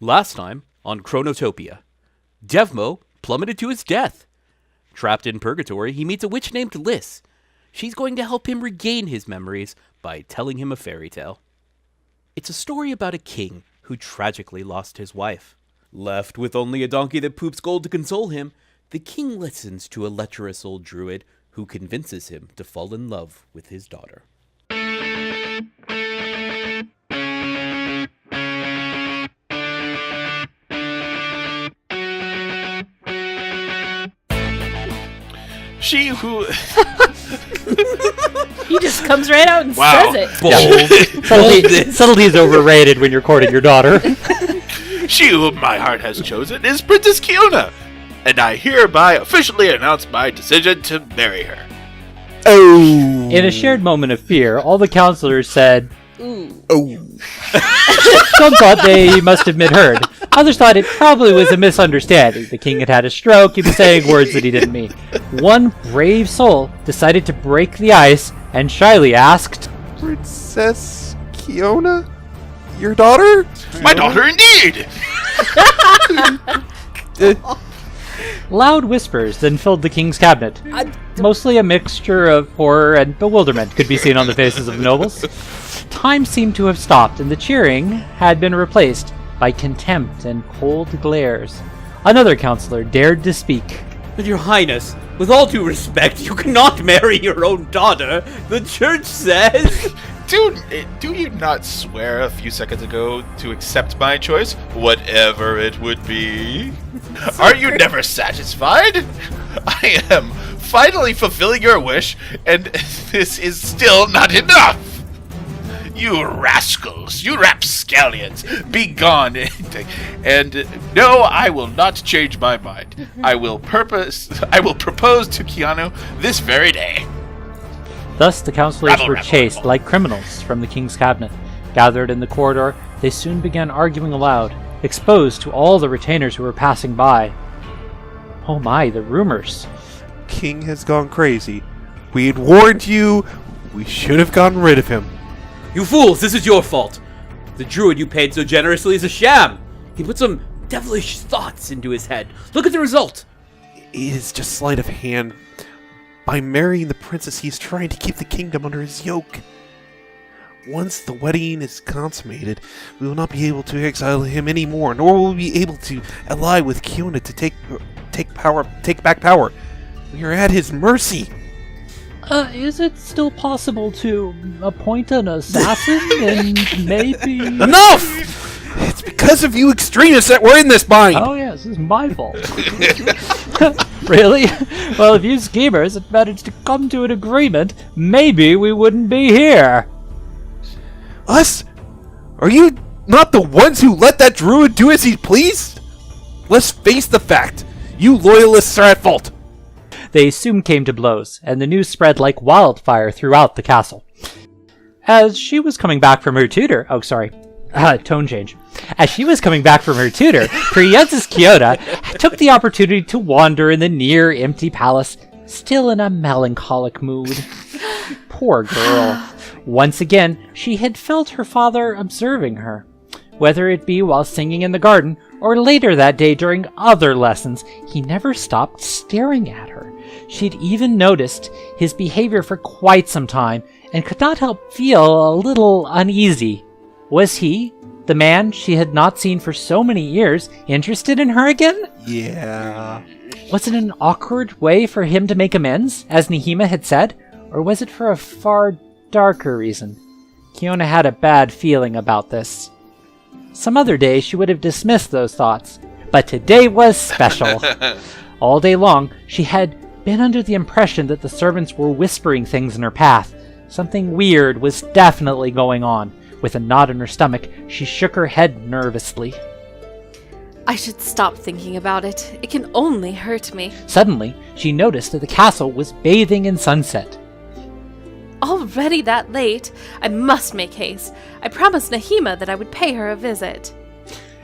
Last time on Chronotopia, Devmo plummeted to his death. Trapped in purgatory, he meets a witch named Liz. She's going to help him regain his memories by telling him a fairy tale. It's a story about a king who tragically lost his wife. Left with only a donkey that poops gold to console him, the king listens to a lecherous old druid who convinces him to fall in love with his daughter. She who... He just comes right out and Wow. says it. Bold. Subtlety is overrated when you're courting your daughter. She whom my heart has chosen is Princess Kionna, and I hereby officially announce my decision to marry her. Oh. In a shared moment of fear, all the counselors said, Ooh. Oh. some thought they must have misheard. Others thought it probably was a misunderstanding. The king had had a stroke, he was saying words that he didn't mean. One brave soul decided to break the ice and shyly asked, Princess Kionna? Your daughter? My daughter indeed! Loud whispers then filled the king's cabinet. Mostly a mixture of horror and bewilderment could be seen on the faces of the nobles. Time seemed to have stopped, and the cheering had been replaced by contempt and cold glares. Another counselor dared to speak. Your Highness, with all due respect, you cannot marry your own daughter. The church says... Do you not swear a few seconds ago to accept my choice, whatever it would be? Are you never satisfied? I am finally fulfilling your wish, and this is still not enough! You rascals, you rapscallions, be gone! And no, I will not change my mind. I will propose to Kionna this very day. Thus the counselors Rabble, were rabble, chased rabble. like criminals from the king's cabinet. Gathered in the corridor, they soon began arguing aloud, exposed to all the retainers who were passing by. Oh my, the rumors. King has gone crazy. We had warned you. We should have gotten rid of him. You fools, this is your fault. The druid you paid so generously is a sham. He put some devilish thoughts into his head. Look at the result. It is just sleight of hand. By marrying the princess, he is trying to keep the kingdom under his yoke. Once the wedding is consummated, we will not be able to exile him anymore, nor will we be able to ally with Kionna to take back power. We are at his mercy. Is it still possible to appoint an assassin and maybe... Enough! It's because of you extremists that we're in this bind. Oh yes, this is my fault. Really? Well, if you schemers had managed to come to an agreement, maybe we wouldn't be here. Us? Are you not the ones who let that druid do as he pleased? Let's face the fact. You loyalists are at fault. They soon came to blows, and the news spread like wildfire throughout the castle. As she was coming back from her tutor... tone change. As she was coming back from her tutor, Princess Kionna took the opportunity to wander in the near-empty palace, still in a melancholic mood. Poor girl. Once again, she had felt her father observing her. Whether it be while singing in the garden, or later that day during other lessons, he never stopped staring at her. She'd even noticed his behavior for quite some time, and could not help feel a little uneasy. Was he, the man she had not seen for so many years, interested in her again? Yeah. Was it an awkward way for him to make amends, as Nahima had said, or was it for a far darker reason? Kionna had a bad feeling about this. Some other day she would have dismissed those thoughts, but today was special. All day long she had been under the impression that the servants were whispering things in her path. Something weird was definitely going on. With a knot in her stomach, she shook her head nervously. I should stop thinking about it. It can only hurt me. Suddenly, she noticed that the castle was bathing in sunset. Already that late? I must make haste. I promised Nahima that I would pay her a visit.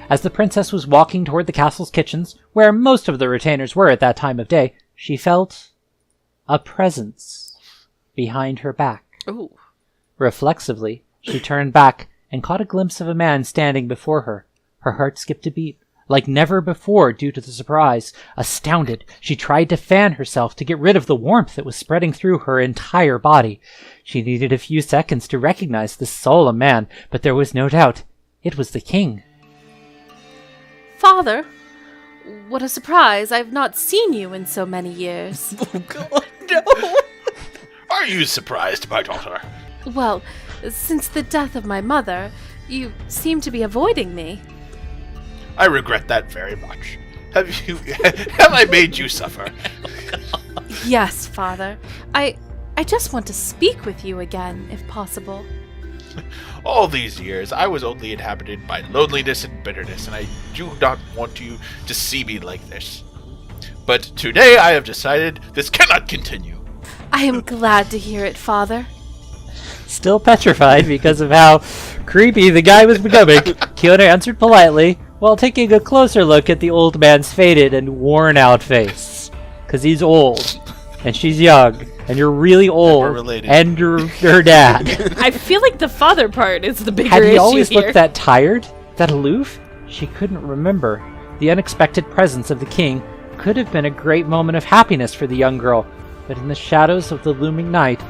As the princess was walking toward the castle's kitchens, where most of the retainers were at that time of day, she felt a presence behind her back. Ooh. Reflexively, she turned back and caught a glimpse of a man standing before her. Her heart skipped a beat. Like never before due to the surprise. Astounded, she tried to fan herself to get rid of the warmth that was spreading through her entire body. She needed a few seconds to recognize this solemn man, but there was no doubt. It was the king. Father, what a surprise. I've not seen you in so many years. Oh, God, no! Are you surprised, my daughter? Well, since the death of my mother, you seem to be avoiding me. I regret that very much. Have I made you suffer? Yes, Father. I just want to speak with you again, if possible. All these years, I was only inhabited by loneliness and bitterness, and I do not want you to see me like this. But today I have decided this cannot continue. I am glad to hear it, Father. Still petrified because of how creepy the guy was becoming, Kionna answered politely, while taking a closer look at the old man's faded and worn-out face. 'Cause he's old, and she's young, and you're really old, we're related. and you're her dad. I feel like the father part is the bigger Had he issue always here. looked that tired, that aloof? She couldn't remember. The unexpected presence of the king could have been a great moment of happiness for the young girl, but in the shadows of the looming night,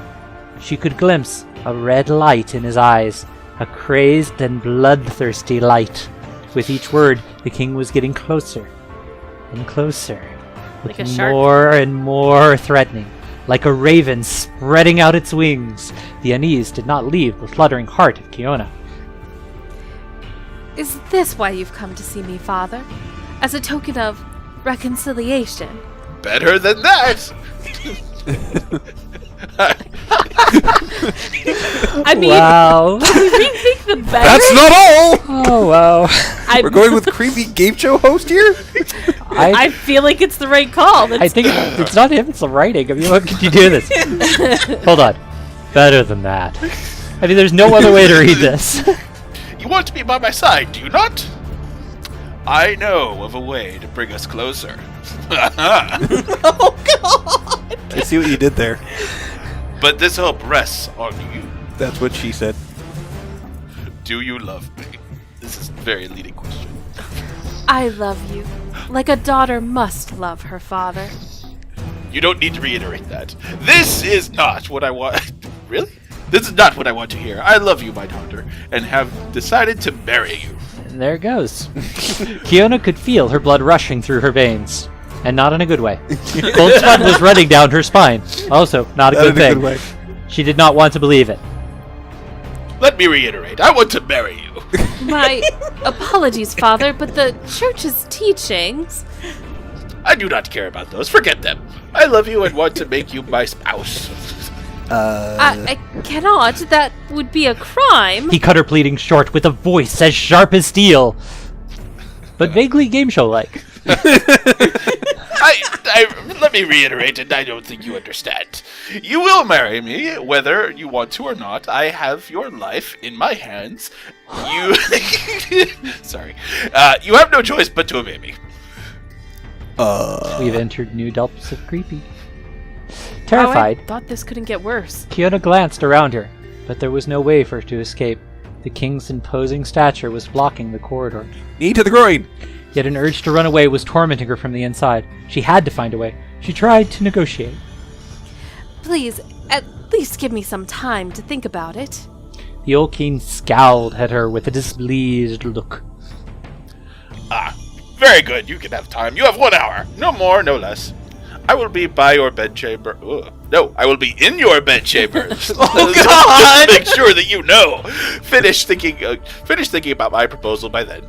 she could glimpse a red light in his eyes, a crazed and bloodthirsty light. With each word, the king was getting closer and closer, Like a looking shark. more and more threatening, like a raven spreading out its wings. The unease did not leave the fluttering heart of Kionna. Is this why you've come to see me, Father? As a token of reconciliation? Better than that! I mean, Wow. can we rethink the better? That's not all! Oh, wow. I, We're going with creepy game show host here? I feel like it's the right call. I think it's not him, it's the writing. I mean, what could you do this? Hold on. Better than that. I mean, there's no other way to read this. You want to be by my side, do you not? I know of a way to bring us closer. Oh, God! I see what you did there. But this hope rests on you. That's what she said. Do you love me? This is a very leading question. I love you, like a daughter must love her father. You don't need to reiterate that. This is not what I want. Really? This is not what I want to hear. I love you, my daughter, and have decided to marry you. And there it goes. Kionna could feel her blood rushing through her veins. And not in a good way. Cold sweat was running down her spine. Also, not a Not good in a thing. good way. She did not want to believe it. Let me reiterate. I want to marry you. My apologies, Father, but the church's teachings... I do not care about those. Forget them. I love you and want to make you my spouse. I cannot. That would be a crime. He cut her pleading short with a voice as sharp as steel. But vaguely game show-like. Let me reiterate, and I don't think you understand. You will marry me, whether you want to or not. I have your life in my hands. You... Sorry. You have no choice but to obey me. We've entered new depths of creepy. Oh, Terrified, I thought this couldn't get worse. Kionna glanced around her, but there was no way for her to escape. The king's imposing stature was blocking the corridor. Knee to the groin! Yet an urge to run away was tormenting her from the inside. She had to find a way. She tried to negotiate. Please, at least give me some time to think about it. The old king scowled at her with a displeased look. Very good. You can have time. You have 1 hour. No more, no less. I will be by your bedchamber. No, I will be in your bedchamber. Oh, God! Just to make sure that you know. Finish thinking about my proposal by then.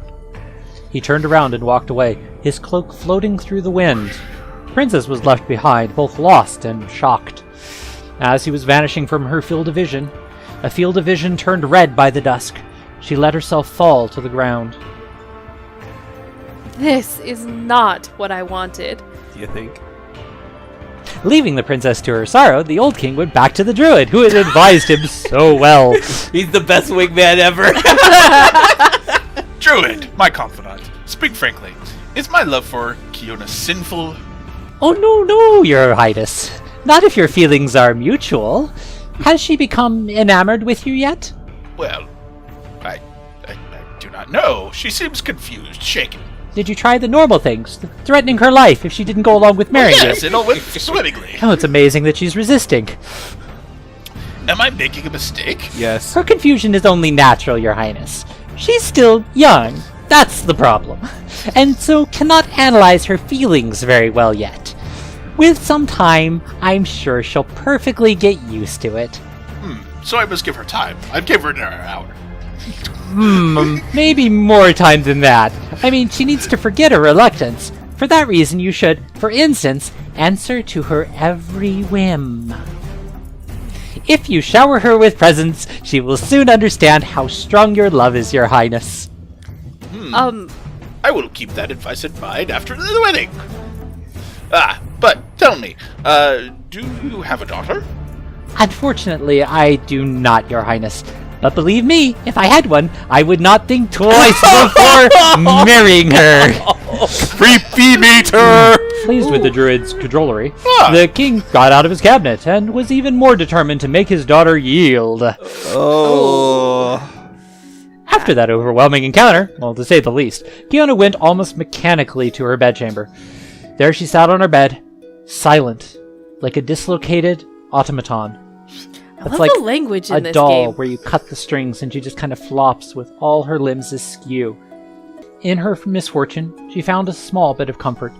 He turned around and walked away, his cloak floating through the wind. Princess was left behind, both lost and shocked. As he was vanishing from her field of vision, a field of vision turned red by the dusk. She let herself fall to the ground. This is not what I wanted. Do you think? Leaving the princess to her sorrow, the old king went back to the druid, who had advised him so well. He's the best wingman ever. Druid, my confidant, speak frankly. Is my love for Kionna sinful? Oh, no, your highness. Not if your feelings are mutual. Has she become enamored with you yet? Well, I do No, she seems confused, shaken. Did you try the normal things, threatening her life if she didn't go along with marrying Yes, you? it all went swimmingly. Oh, it's amazing that she's resisting. Am I making a mistake? Yes. Her confusion is only natural, Your Highness. She's still young. That's the problem. And so cannot analyze her feelings very well yet. With some time, I'm sure she'll perfectly get used to it. So I must give her time. I'd give her another hour. Maybe more time than that. I mean, she needs to forget her reluctance. For that reason, you should, for instance, answer to her every whim. If you shower her with presents, she will soon understand how strong your love is, Your Highness. I will keep that advice in mind after the wedding. But tell me, do you have a daughter? Unfortunately, I do not, Your Highness. But believe me, if I had one, I would not think twice before marrying her. Creepy meter! Pleased with the druid's cajolery, Ah. the king got out of his cabinet and was even more determined to make his daughter yield. Oh. After that overwhelming encounter, well, to say the least, Kionna went almost mechanically to her bedchamber. There she sat on her bed, silent, like a dislocated automaton. I It's love like the language in a this doll game. where you cut the strings and she just kind of flops with all her limbs askew. In her misfortune, she found a small bit of comfort.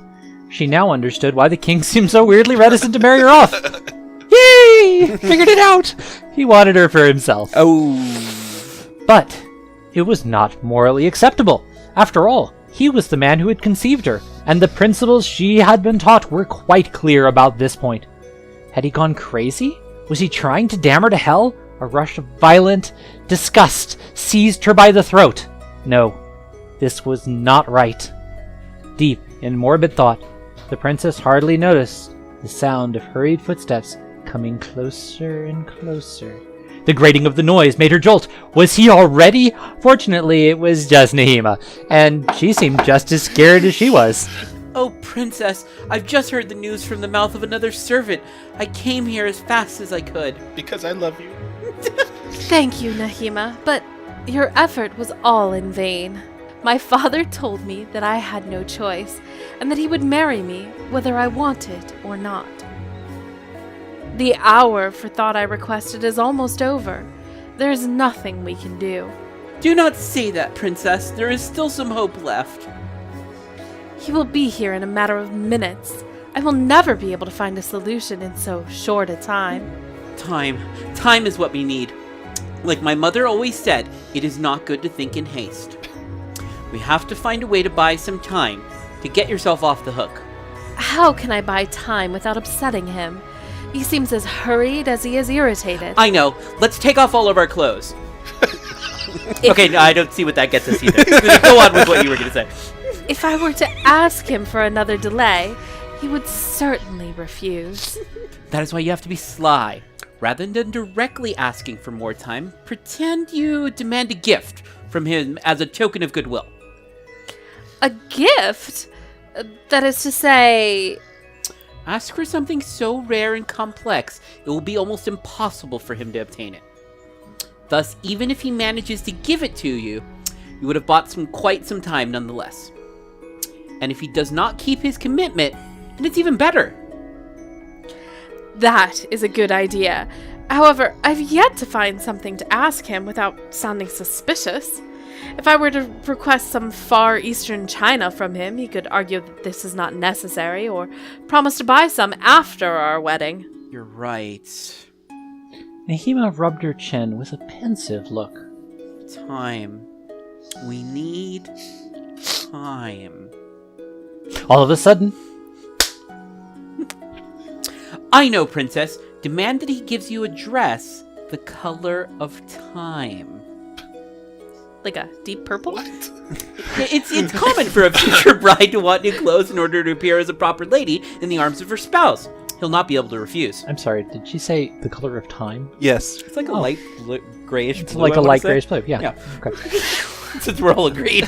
She now understood why the king seemed so weirdly reticent to marry her off. Yay! Figured it out! He wanted her for himself. Oh. But it was not morally acceptable. After all, he was the man who had conceived her, and the principles she had been taught were quite clear about this point. Had he gone crazy? Was he trying to damn her to hell? A rush of violent disgust seized her by the throat. No, this was not right. Deep in morbid thought, the princess hardly noticed the sound of hurried footsteps coming closer and closer. The grating of the noise made her jolt. Was he already? Fortunately, it was just Nahima, and she seemed just as scared as she was. Oh, Princess, I've just heard the news from the mouth of another servant. I came here as fast as I could. Because I love you. Thank you, Nahima, but your effort was all in vain. My father told me that I had no choice, and that he would marry me whether I wanted or not. The hour for thought I requested is almost over. There is nothing we can do. Do not say that, Princess. There is still some hope left. He will be here in a matter of minutes. I will never be able to find a solution in so short a time. Time. Time is what we need. Like my mother always said, it is not good to think in haste. We have to find a way to buy some time to get yourself off the hook. How can I buy time without upsetting him? He seems as hurried as he is irritated. I know. Let's take off all of our clothes. Okay, no, I don't see what that gets us either. Go on with what you were going to say. If I were to ask him for another delay, he would certainly refuse. That is why you have to be sly. Rather than directly asking for more time, pretend you demand a gift from him as a token of goodwill. A gift? That is to say... Ask for something so rare and complex, it will be almost impossible for him to obtain it. Thus, even if he manages to give it to you, you would have bought quite some time nonetheless. And if he does not keep his commitment, then it's even better. That is a good idea. However, I've yet to find something to ask him without sounding suspicious. If I were to request some Far Eastern china from him, he could argue that this is not necessary, or promise to buy some after our wedding. You're right. Nahima rubbed her chin with a pensive look. Time. We need time. All of a sudden, I know, Princess. Demand that he gives you a dress the color of time. Like a deep purple? It's common for a future bride to want new clothes in order to appear as a proper lady in the arms of her spouse. He'll not be able to refuse. I'm sorry, did she say the color of time? Yes. It's like a light grayish It's blue. like I a wanna light say. grayish blue, yeah. Yeah. Okay. Since we're all agreed.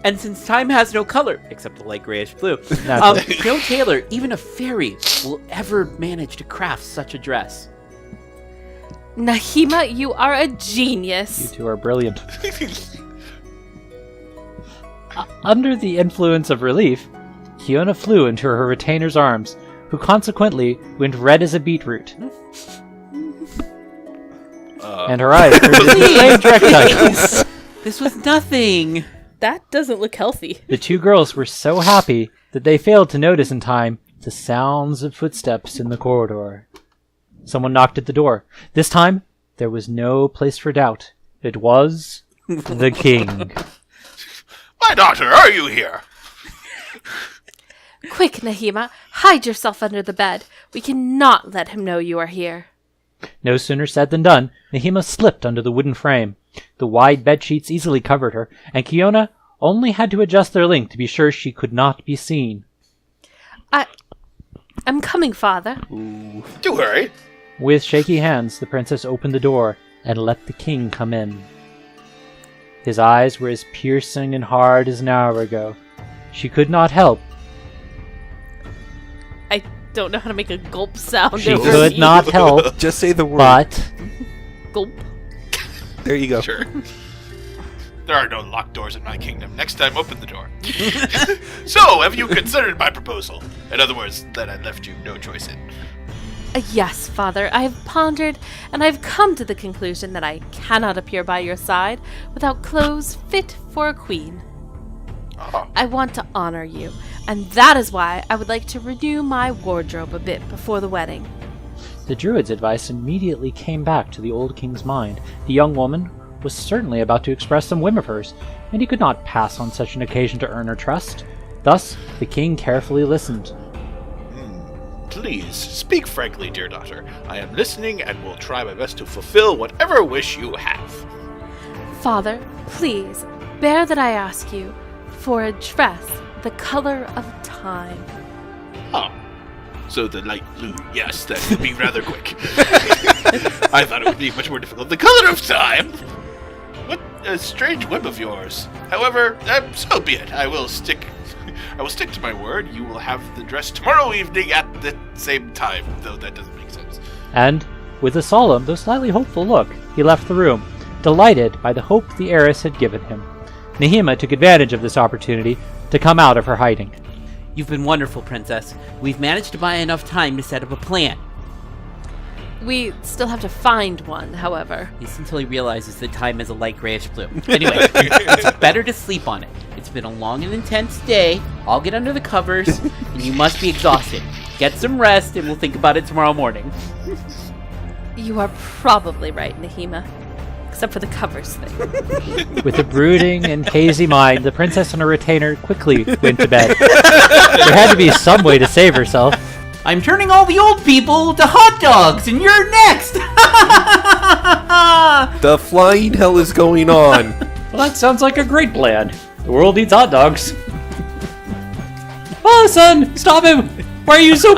And since time has no color, except a light grayish blue, Naturally. no tailor, even a fairy, will ever manage to craft such a dress. Nahima, you are a genius. You two are brilliant. Under the influence of relief, Kionna flew into her retainer's arms, who consequently went red as a beetroot. And her eyes turned into flame projectiles. This was nothing. That doesn't look healthy. The two girls were so happy that they failed to notice in time the sounds of footsteps in the corridor. Someone knocked at the door. This time, there was no place for doubt. It was the king. My daughter, are you here? Quick, Nahima, hide yourself under the bed. We cannot let him know you are here. No sooner said than done. Nahima slipped under the wooden frame. The wide bed sheets easily covered her, and Kionna only had to adjust their length to be sure she could not be seen. I'm coming, father. Do hurry. With shaky hands, the princess opened the door and let the king come in. His eyes were as piercing and hard as an hour ago. She could not help. I don't know how to make a gulp sound. She over could me. not help, Just say the word. but Gulp. There you go. Sure. There are no locked doors in my kingdom. Next time, open the door. So, have you considered my proposal? In other words, that I left you no choice in. Yes, father, I have pondered, and I have come to the conclusion that I cannot appear by your side without clothes fit for a queen. Ah. I want to honor you, and that is why I would like to renew my wardrobe a bit before the wedding. the Druid's advice immediately came back to the old king's mind. The young woman was certainly about to express some whim of hers, and he could not pass on such an occasion to earn her trust. Thus, the king carefully listened. Please, speak frankly, dear daughter. I am listening and will try my best to fulfill whatever wish you have. Father, please, bear that I ask you for a dress the color of time. Oh. So the light blue, yes, that would be rather quick. I thought it would be much more difficult. The color of time? What a strange whim of yours. However, so be it. I will stick to my word. You will have the dress tomorrow evening at the same time, though that doesn't make sense. And, with a solemn, though slightly hopeful look, he left the room, delighted by the hope the heiress had given him. Nahima took advantage of this opportunity to come out of her hiding. You've been wonderful, Princess. We've managed to buy enough time to set up a plan. We still have to find one, however. This until he realizes that time is a light grayish blue. Anyway, it's better to sleep on it. It's been a long and intense day. I'll get under the covers, and you must be exhausted. Get some rest, and we'll think about it tomorrow morning. You are probably right, Nahima. Except for the covers thing. With a brooding and hazy mind, the princess and her retainer quickly went to bed. There had to be some way to save herself. I'm turning all the old people to hot dogs, and you're next! The flying hell is going on. Well, that sounds like a great plan. The world needs hot dogs. Oh, son, stop him! Why are you so